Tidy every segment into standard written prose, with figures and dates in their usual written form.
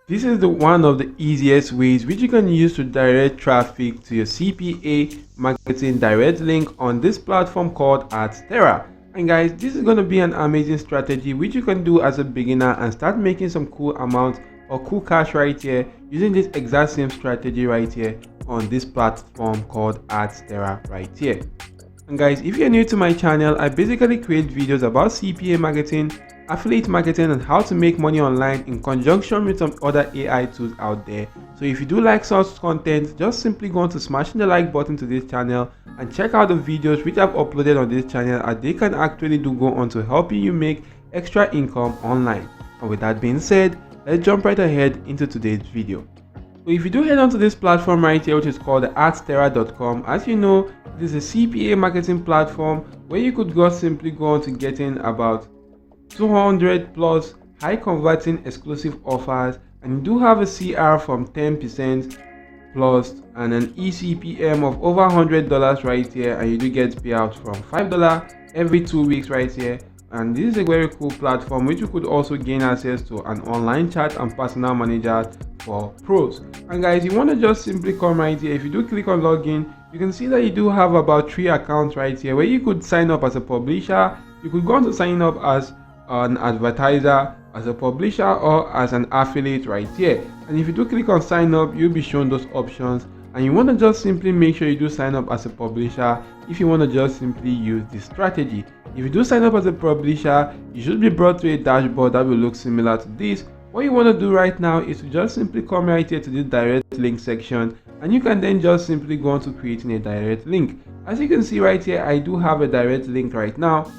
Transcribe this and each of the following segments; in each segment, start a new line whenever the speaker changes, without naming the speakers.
This is the one of the easiest ways which you can use to direct traffic to your CPA marketing direct link on this platform called Adsterra. And guys, this is going to be an amazing strategy which you can do as a beginner and start making some cool amount or cool cash right here using this exact same strategy right here on this platform called Adsterra right here. And guys, if you're new to my channel, I basically create videos about CPA marketing, affiliate marketing, and how to make money online in conjunction with some other AI tools out there. So if you do like such content, just simply go on to smashing the like button to this channel and check out the videos which I've uploaded on this channel, as they can actually do go on to helping you make extra income online. And with that being said, let's jump right ahead into today's video. So if you do head onto this platform right here, which is called the Adsterra.com, as you know, it is a CPA marketing platform where you could simply go on to getting about 200 plus high converting exclusive offers, and you do have a CR from 10% plus and an eCPM of over $100 right here, and you do get payout from $5 every 2 weeks right here. And this is a very cool platform which you could also gain access to an online chat and personal manager for pros. And guys, you want to just simply come right here. If you do click on login, you can see that you do have about 3 accounts right here where you could sign up as a publisher. You could go on to sign up as an advertiser, as a publisher, or as an affiliate right here. And if you do click on sign up, you'll be shown those options, and you want to just simply make sure you do sign up as a publisher if you want to just simply use this strategy. If you do sign up as a publisher, you should be brought to a dashboard that will look similar to this. What you want to do right now is to just simply come right here to the direct link section, and you can then just simply go on to creating a direct link. As you can see right here, I do have a direct link right now,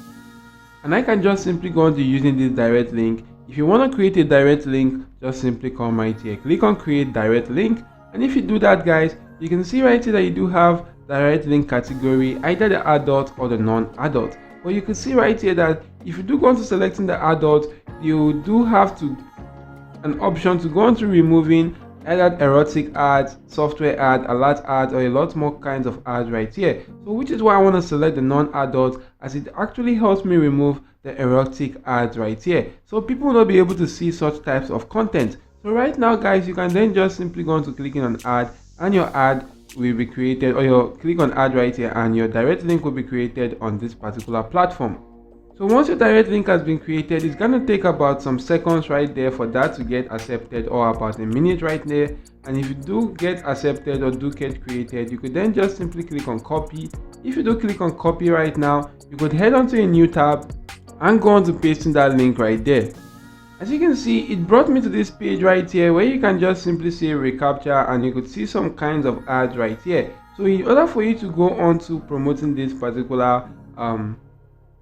and I can just simply go on to using this direct link. If you want to create a direct link, just simply come right here, click on create direct link, and if you do that guys, you can see right here that you do have direct link category, either the adult or the non-adult. But you can see right here that if you do go on to selecting the adult, you do have an option to go on to removing either erotic ads, software ad, alert ads, or a lot more kinds of ads right here. So which is why I want to select the non-adult, as it actually helps me remove the erotic ads right here, so people will not be able to see such types of content. So right now guys, you can then just simply go on to clicking on ad, and your ad will be created, or you click on ad right here and your direct link will be created on this particular platform. So once your direct link has been created, it's going to take about some seconds right there for that to get accepted, or about a minute right there. And if you do get accepted or do get created, you could then just simply click on copy. If you do click on copy right now, you could head onto a new tab and go on to pasting that link right there. As you can see, it brought me to this page right here where you can just simply say recaptcha, and you could see some kinds of ads right here. So in order for you to go on to promoting this particular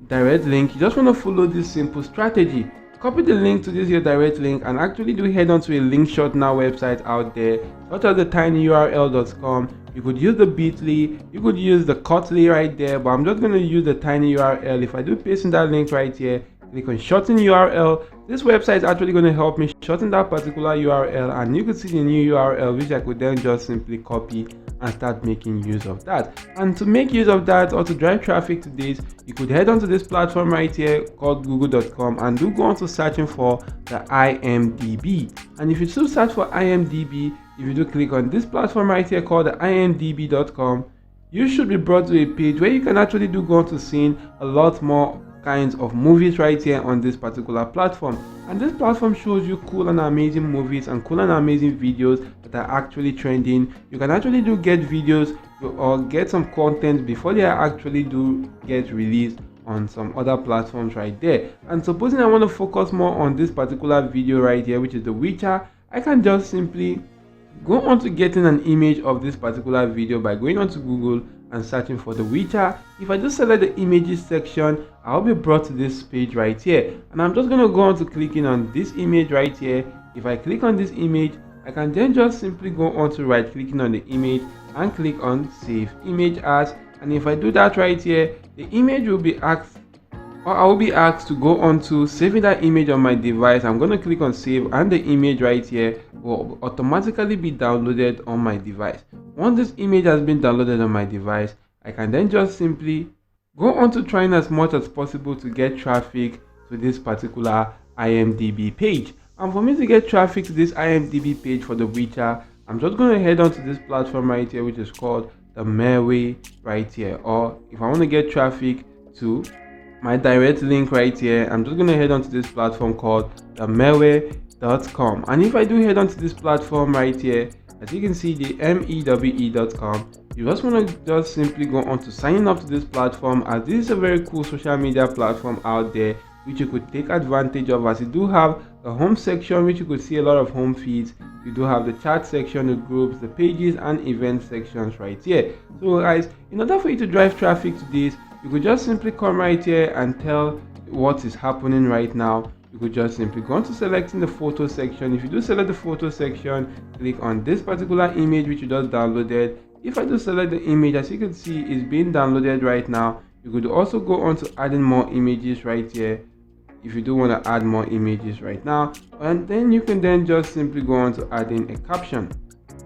direct link, you just want to follow this simple strategy. Copy the link to this your direct link and actually do head on to a link shortener website out there, such as the tinyurl.com. You could use the bit.ly, you could use the cut.ly right there, but I'm just going to use the tinyurl. If I do paste in that link right here, click on shorten URL. This website is actually going to help me shorten that particular URL, and you could see the new URL, which I could then just simply copy and start making use of that. And to make use of that, or to drive traffic to this, you could head onto this platform right here called google.com and do go on to searching for the IMDb. And if you do search for IMDb, if you do click on this platform right here called the imdb.com, you should be brought to a page where you can actually do go on to seeing a lot more kinds of movies right here on this particular platform. And this platform shows you cool and amazing movies and cool and amazing videos that are actually trending. You can actually do get videos or get some content before they actually do get released on some other platforms right there. And supposing I want to focus more on this particular video right here, which is The Witcher, I can just simply go on to getting an image of this particular video by going on to Google and searching for The Witcher. If I just select the images section, I'll be brought to this page right here, and I'm just going to go on to clicking on this image right here. If I click on this image, I can then just simply go on to right clicking on the image and click on save image as, and if I do that right here, the image will be asked, or I will be asked to go on to saving that image on my device. I'm going to click on save, and the image right here will automatically be downloaded on my device. Once this image has been downloaded on my device, I can then just simply go on to trying as much as possible to get traffic to this particular IMDb page. And for me to get traffic to this IMDb page for the Witcher, I'm just going to head on to this platform right here, which is called the Mailway right here. Or if I want to get traffic to my direct link right here, I'm just going to head on to this platform called the Mailway.com. And if I do head on to this platform right here, as you can see, the mewe.com, you just want to just simply go on to signing up to this platform, as this is a very cool social media platform out there which you could take advantage of, as you do have the home section, which you could see a lot of home feeds. You do have the chat section, the groups, the pages and event sections right here. So guys, in order for you to drive traffic to this, you could just simply come right here and tell what is happening right now. You could just simply go on to selecting the photo section. If you do select the photo section, click on this particular image which you just downloaded. If I do select the image, as you can see, is being downloaded right now. You could also go on to adding more images right here if you do want to add more images right now, and then you can then just simply go on to adding a caption.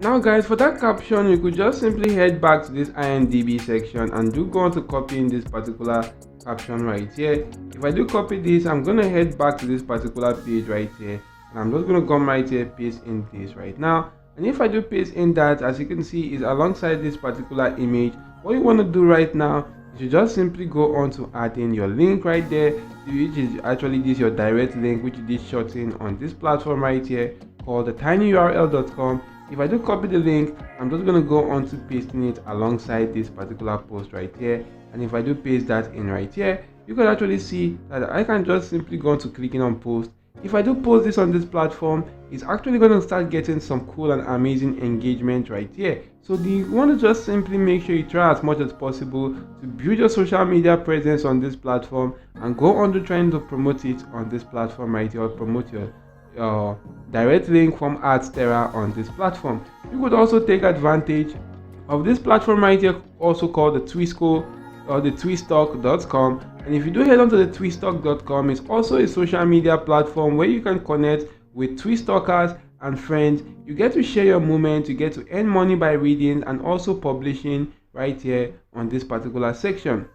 Now guys, for that caption, you could just simply head back to this IMDb section and do go on to copying this particular caption right here. If I do copy this, I'm going to head back to this particular page right here, and I'm just going to come right here, paste in this right now. And if I do paste in that, as you can see, is alongside this particular image. What you want to do right now, you just simply go on to add in your link right there, which is actually this your direct link, which you did shorten on this platform right here called the tinyurl.com. If I do copy the link, I'm just going to go on to pasting it alongside this particular post right here. And if I do paste that in right here, you can actually see that I can just simply go on to clicking on post. If I do post this on this platform, it's actually going to start getting some cool and amazing engagement right here. So you want to just simply make sure you try as much as possible to build your social media presence on this platform and go on to trying to promote it on this platform right here, or promote your direct link from Adsterra on this platform. You could also take advantage of this platform right here, also called the Twisco or the Twistock.com. And if you do head on to the Twistock.com, it's also a social media platform where you can connect with Twistockers and friends. You get to share your moments, you get to earn money by reading and also publishing right here on this particular section.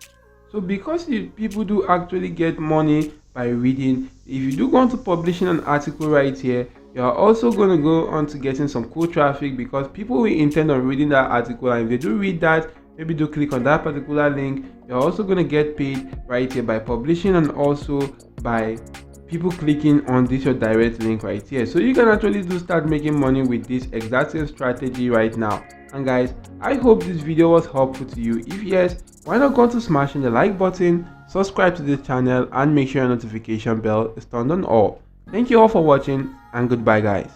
So because people do actually get money by reading, if you do go on to publishing an article right here, you're also going to go on to getting some cool traffic, because people will intend on reading that article, and if they do read that, maybe do click on that particular link, you're also going to get paid right here by publishing and also by people clicking on this your direct link right here. So you can actually do start making money with this exact same strategy right now. And guys, I hope this video was helpful to you. If yes, why not go to smashing the like button, subscribe to this channel, and make sure your notification bell is turned on all. Thank you all for watching, and goodbye guys.